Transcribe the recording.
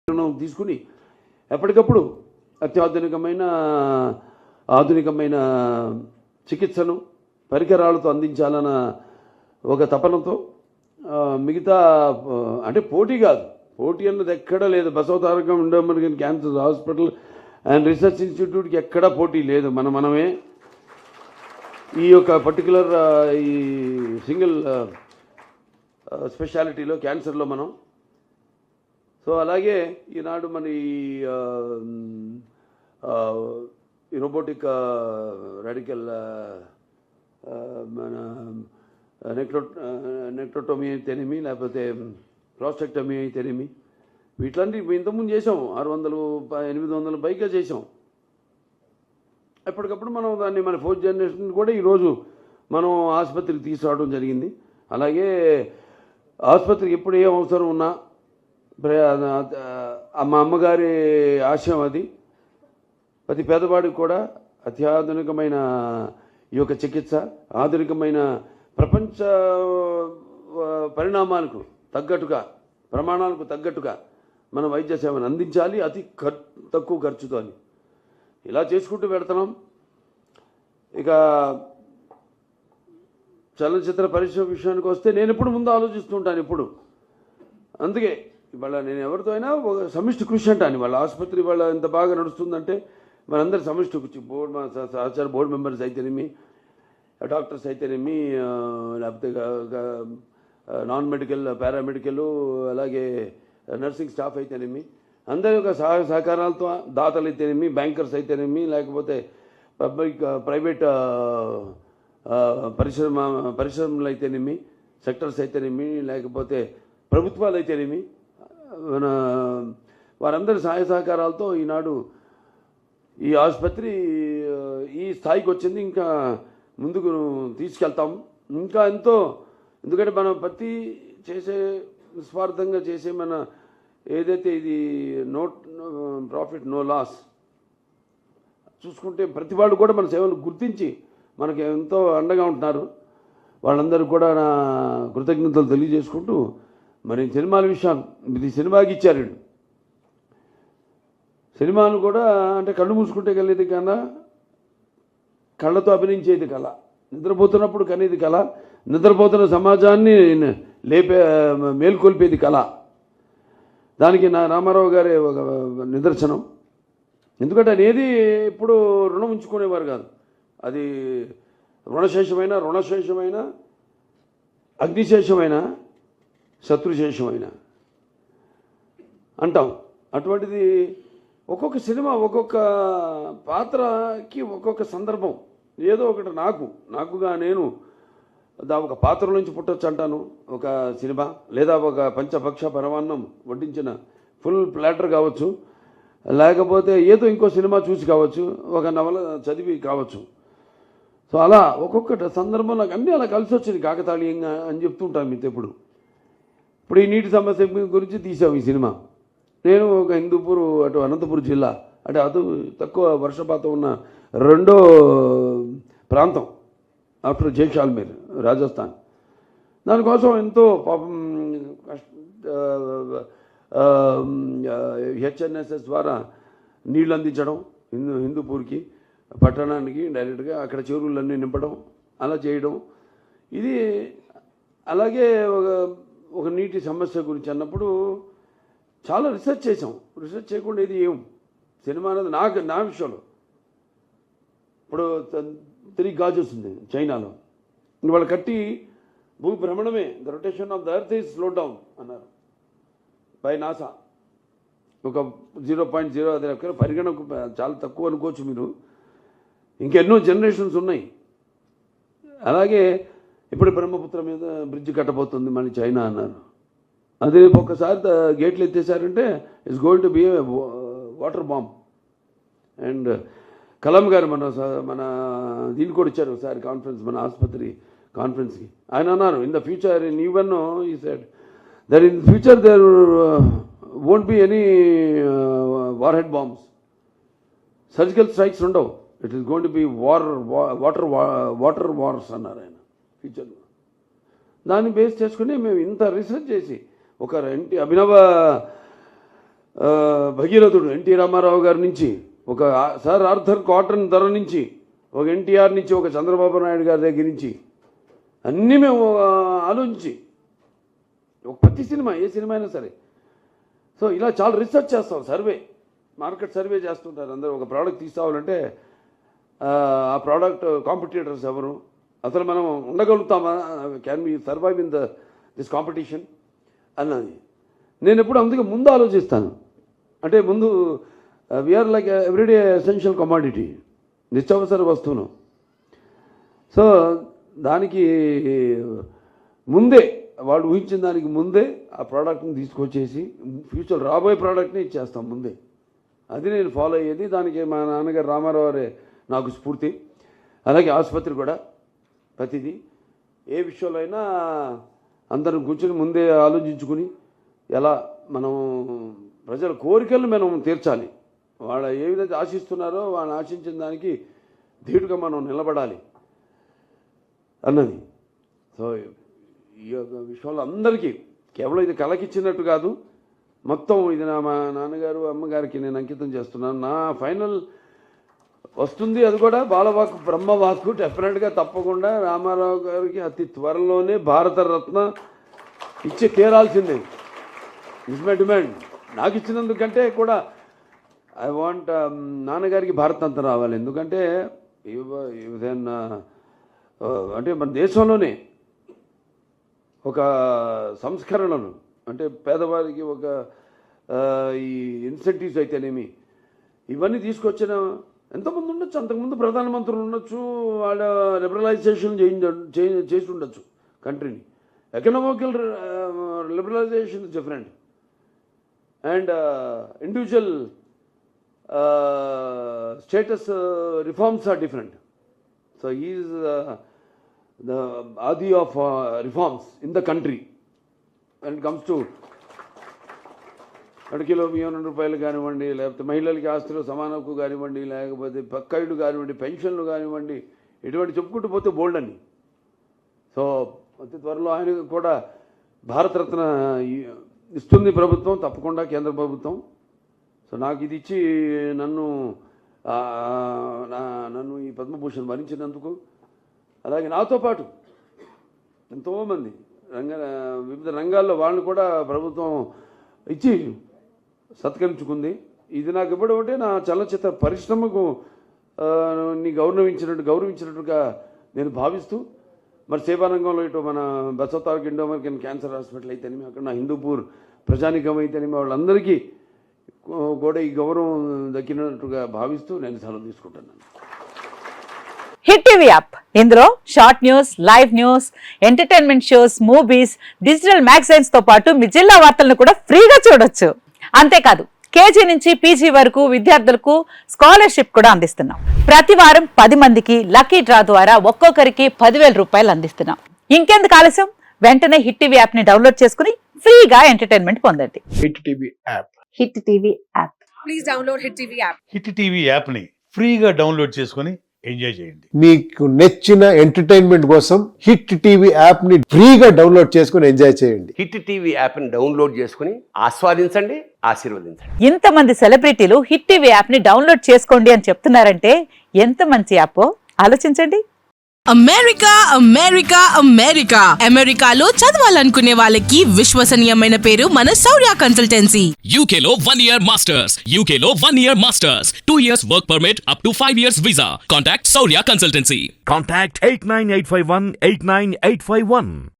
తీసుకుని ఎప్పటికప్పుడు ఆధునికమైన చికిత్సను పరికరాలతో అందించాలన్న ఒక తపనతో మిగతా అంటే పోటీ కాదు, పోటీ అన్నది ఎక్కడా లేదు. Basavatarakam Indo American cancer hospital and research ఇన్స్టిట్యూట్కి ఎక్కడా పోటీ లేదు. మనమే ఈ యొక్క పర్టికులర్ ఈ సింగిల్ స్పెషాలిటీలో క్యాన్సర్లో మనం. సో అలాగే ఈనాడు మన ఈ రోబోటిక్ రాడికల్ మన నెక్టోటోమీ అయితేనేమి, లేకపోతే ప్రాస్టెక్టమీ అయితేనేమి, వీటిలాంటి ఇంతకుముందు చేసాం. 600-800 పైగా చేసాం. ఎప్పటికప్పుడు మనం దాన్ని మన 4th జనరేషన్ కూడా ఈరోజు మనం ఆసుపత్రికి తీసుకురావడం జరిగింది. అలాగే ఆసుపత్రికి ఎప్పుడు ఏ అవసరం ఉన్నా మా అమ్మగారి ఆశయం అది. ప్రతి పేదవాడికి కూడా అత్యాధునికమైన ఈ యొక్క చికిత్స, ఆధునికమైన ప్రపంచ పరిణామాలకు తగ్గట్టుగా, ప్రమాణాలకు తగ్గట్టుగా మన వైద్య సేవను అందించాలి, అతి తక్కువ ఖర్చుతో అని ఇలా చేసుకుంటూ వెళుతున్నాం. ఇక చలనచిత్ర పరిశ్రమ విషయానికి వస్తే నేను ఎప్పుడు ముందు ఆలోచిస్తుంటాను ఎప్పుడు. అందుకే ఇవాళ నేను ఎవరితో అయినా ఒక సమిష్టి కృషి అంటాను. వాళ్ళ ఆసుపత్రి వాళ్ళ ఎంత బాగా నడుస్తుందంటే మనందరి సమిష్టి కృషి, సహచార బోర్డు మెంబర్స్ అయితేనేమి, డాక్టర్స్ అయితేనేమి, లేకపోతే నాన్ మెడికల్, పారామెడికల్, అలాగే నర్సింగ్ స్టాఫ్ అయితేనేమి, అందరి యొక్క సహకారాలతో, దాతలు అయితేనేమి, బ్యాంకర్స్ అయితేనేమి, లేకపోతే ప్రైవేట్ పరిశ్రమలు అయితేనేమి, సెక్టర్స్ అయితేనేమి, లేకపోతే ప్రభుత్వాలు అయితేనేమి, వారందరి సహాయ సహకారాలతో ఈనాడు ఈ ఆసుపత్రి ఈ స్థాయికి వచ్చింది. ఇంకా ముందుకు తీసుకెళ్తాం ఇంకా ఎంతో. ఎందుకంటే మనం ప్రతి చేసే నిస్వార్థంగా చేసే మన ఏదైతే ఇది నో ప్రాఫిట్ నో లాస్ చూసుకుంటే ప్రతి వాళ్ళు కూడా మన సేవలు గుర్తించి మనకి ఎంతో అండగా ఉంటున్నారు. వాళ్ళందరూ కూడా నా కృతజ్ఞతలు తెలియజేసుకుంటూ, మరి సినిమాల విషయాలు ఇది సినిమాకి ఇచ్చారు. సినిమాను కూడా అంటే కళ్ళు మూసుకుంటే కలిగేది కన్నా కళ్ళతో అభినయించేది కళ, నిద్రపోతున్నప్పుడు కనేది కళ, నిద్రపోతున్న సమాజాన్ని మేల్కొల్పేది కళ. దానికి నా రామారావు గారే ఒక నిదర్శనం. ఎందుకంటే అనేది ఎప్పుడు రుణం ఉంచుకునేవారు కాదు. అది రుణశేషమైన అగ్నిశేషమైన శత్రుశేషమైన అంటాం. అటువంటిది ఒక్కొక్క సినిమా ఒక్కొక్క పాత్రకి ఒక్కొక్క సందర్భం ఏదో ఒకటి నాకుగా నేను ఒక పాత్ర నుంచి పుట్టొచ్చు అంటాను. ఒక సినిమా లేదా ఒక పంచపక్ష పరమాన్నం వడ్డించిన ఫుల్ ప్లాటర్ కావచ్చు, లేకపోతే ఏదో ఇంకో సినిమా చూసి కావచ్చు, ఒక నవల చదివి కావచ్చు. సో అలా ఒక్కొక్క సందర్భం నాకు అన్నీ అలా కలిసి వచ్చింది కాకతాళీయంగా అని చెప్తుంటాను మీతో. ఇప్పుడు ఈ నీటి సమస్య గురించి తీసాం ఈ సినిమా. నేను ఒక హిందూపూర్, అటు అనంతపురం జిల్లా, అంటే అటు తక్కువ వర్షపాతం ఉన్న రెండో ప్రాంతం ఆఫ్టర్ జైసాల్మేర్, రాజస్థాన్. దానికోసం ఎంతో పాపం హెచ్ఎన్ఎస్ఎస్ ద్వారా నీళ్ళు అందించడం హిందూపూర్కి, పట్టణానికి డైరెక్ట్గా అక్కడ చెరువులన్నీ నింపడం, అలా చేయడం. ఇది అలాగే ఒక నీటి సమస్య గురించి అన్నప్పుడు చాలా రీసెర్చ్ చేసాం. రీసెర్చ్ చేయకుండా ఇది సినిమా అనేది నా విషయంలో. ఇప్పుడు 3 గాజెస్ ఉంది చైనాలో, వాళ్ళు కట్టి భూభ్రమణమే, the rotation of the earth is slow down అన్నారు బై నాసా. ఒక 0.0 అది పరిగణకు చాలా తక్కువ అనుకోవచ్చు మీరు. ఇంకెన్నో జనరేషన్స్ ఉన్నాయి. అలాగే ఇప్పుడు బ్రహ్మపుత్ర మీద బ్రిడ్జ్ కట్టబోతుంది మళ్ళీ చైనా అన్నారు. అది ఒక్కసారి గేట్లు ఎత్తేసారంటే it's going to be a water bomb. And Kalam garu మన దీనికి కూడా ఇచ్చారు ఒకసారి కాన్ఫరెన్స్, మన ఆసుపత్రి కాన్ఫరెన్స్కి. ఆయన అన్నారు, in the future in even he said there in future there won't be any warhead bombs, surgical strikes ఉండవు. It is going to be water wars అన్నారు ఆయన ఫ్యూచర్లో. దాన్ని బేస్ చేసుకుని మేము ఇంత రీసెర్చ్ చేసి ఒక అభినవ భగీరథుడు ఎన్టీ రామారావు గారి నుంచి, ఒక సర్ ఆర్థర్ కాటన్ ధర నుంచి, ఒక ఎన్టీఆర్ నుంచి, ఒక చంద్రబాబు నాయుడు గారి దగ్గర నుంచి అన్నీ మేము ఆలోచించి ఒక ప్రతి సినిమా, ఏ సినిమా అయినా సరే, సో ఇలా చాలా రీసెర్చ్ చేస్తాం, సర్వే, మార్కెట్ సర్వే చేస్తుంటారు అందరూ. ఒక ప్రోడక్ట్ తీసుకోవాలంటే ఆ ప్రోడక్ట్ కాంపిటీటర్స్ ఎవరు, అసలు మనం ఉండగలుగుతామా, can be survive in this competition అన్నది నేను ఎప్పుడు అందుకే ముందు ఆలోచిస్తాను. అంటే ముందు we are like everyday essential commodity, నిత్యావసర వస్తువును. సో దానికి ముందే, వాళ్ళు ఊహించిన దానికి ముందే ఆ ప్రోడక్ట్ని తీసుకొచ్చేసి ఫ్యూచర్ రాబోయే ప్రోడక్ట్ని ఇచ్చేస్తాం ముందే. అది నేను ఫాలో అయ్యేది. దానికి మా నాన్నగారు రామారావు గారే నాకు స్ఫూర్తి. అలాగే ఆసుపత్రి కూడా ప్రతిదీ ఏ విషయంలో అయినా అందరం కూర్చొని ముందే ఆలోచించుకుని ఎలా మనం ప్రజల కోరికలను మనం తీర్చాలి, వాళ్ళు ఏ విధంగా ఆశిస్తున్నారో వాళ్ళు ఆశించిన దానికి ధీటుగా మనం నిలబడాలి అన్నది. సో ఈ యొక్క విషయంలో అందరికీ కేవలం ఇది కలకిచ్చినట్టు కాదు, మొత్తం ఇది మా నాన్నగారు అమ్మగారికి నేను అంకితం చేస్తున్నాను. నా ఫైనల్ వస్తుంది, అది కూడా బాలవాక్కు బ్రహ్మవాక్కు. డెఫినెట్గా తప్పకుండా రామారావు గారికి అతి త్వరలోనే భారతరత్న ఇచ్చి తీరాల్సిందే. Is my demand. నాకు ఇచ్చినందుకంటే కూడా ఐ వాంట్ నాన్నగారికి భారతరత్న రావాలి. ఎందుకంటే అంటే మన దేశంలోనే ఒక సంస్కరణలు, అంటే పేదవారికి ఒక ఈ ఇన్సెంటివ్స్ అయితేనేమి, ఇవన్నీ తీసుకొచ్చిన ఎంతమంది ఉండొచ్చు, అంతకుముందు ప్రధానమంత్రులు ఉండొచ్చు, వాళ్ళ లిబరలైజేషన్ చేసి ఉండొచ్చు కంట్రీని. Economical liberalization is different and individual status reforms are different. So is the adi of reforms in the country when it comes to 2 kilo బియ్యం రూపాయలు కానివ్వండి, లేకపోతే మహిళలకి ఆస్తులు సమాన హక్కు కానివ్వండి, లేకపోతే పక్కాయిడు కానివ్వండి, పెన్షన్లు కానివ్వండి, ఇటువంటి చెప్పుకుంటూ పోతే బోల్డ్ అని. సో అతి త్వరలో ఆయన కూడా భారతరత్న ఇస్తుంది ప్రభుత్వం, తప్పకుండా కేంద్ర ప్రభుత్వం. సో నాకు ఇది ఇచ్చి నన్ను ఈ పద్మభూషణ్ భరించినందుకు, అలాగే నాతో పాటు ఎంతోమంది వివిధ రంగాల్లో వాళ్ళని కూడా ప్రభుత్వం ఇచ్చి సత్కరించుకుంది. ఇది నాకు ఇవ్వడం అంటే నా చలనచిత్ర పరిశ్రమకు గౌరవించినట్టుగా నేను భావిస్తూ, మరి సేవారంగంలో ఇటు మన Basavataraka Indo American cancer hospital అయితేనేమి, అక్కడ నా హిందూపూర్ ప్రజానికం అయితేనేమి, వాళ్ళందరికీ కూడా ఈ గౌరవం దక్కినట్టుగా భావిస్తూ నేను సెలవు తీసుకుంటున్నాను. హిట్ టీవీ యాప్, ఇందులో short news, live news, entertainment shows, movies, digital magazines తో పాటు మీ జిల్లా వార్తలను కూడా ఫ్రీగా చూడొచ్చు. అంతేకాదు కేజీ నుంచి పీజీ వరకు విద్యార్థులకు స్కాలర్షిప్ కూడా అందిస్తున్నాం. ప్రతి వారం 10 మందికి లక్కీ డ్రా ద్వారా ఒక్కొక్కరికి 10,000 రూపాయలు అందిస్తున్నాం. ఇంకెందుకు ఆలస్యం, వెంటనే హిట్ టీవీ యాప్ ని డౌన్లోడ్ చేసుకుని ఫ్రీగా ఎంటర్టైన్మెంట్ పొందండి. Hit TV app. Hit TV app. Please download hit TV app. Hit TV app ని ఫ్రీగా డౌన్లోడ్ చేసుకుని ఎంజాయ్ చేయండి. మీకు నచ్చిన ఎంటర్టైన్మెంట్ కోసం హిట్ టీవీ యాప్ ని ఫ్రీగా డౌన్లోడ్ చేసుకుని ఎంజాయ్ చేయండి. హిట్ టీవీ యాప్ ని డౌన్లోడ్ చేసుకుని ఆస్వాదించండి, ఆశీర్వదించండి. ఇంతమంది సెలబ్రిటీలు హిట్ టీవీ యాప్ ని డౌన్లోడ్ చేసుకోండి అని చెప్తున్నారంటే ఎంత మంచి యాప్ ఆలోచించండి. అమెరికా అమెరికా అమెరికా అమెరికాలో చదవాలనుకునే వాళ్ళకి విశ్వసనీయమైన పేరు మన శౌర్య కన్సల్టెన్సీ. UK లో 1 year masters, UK లో 1 year masters, 2 years work permit up to 5 years visa. Contact Saurya Consultancy. Contact 89851 89851.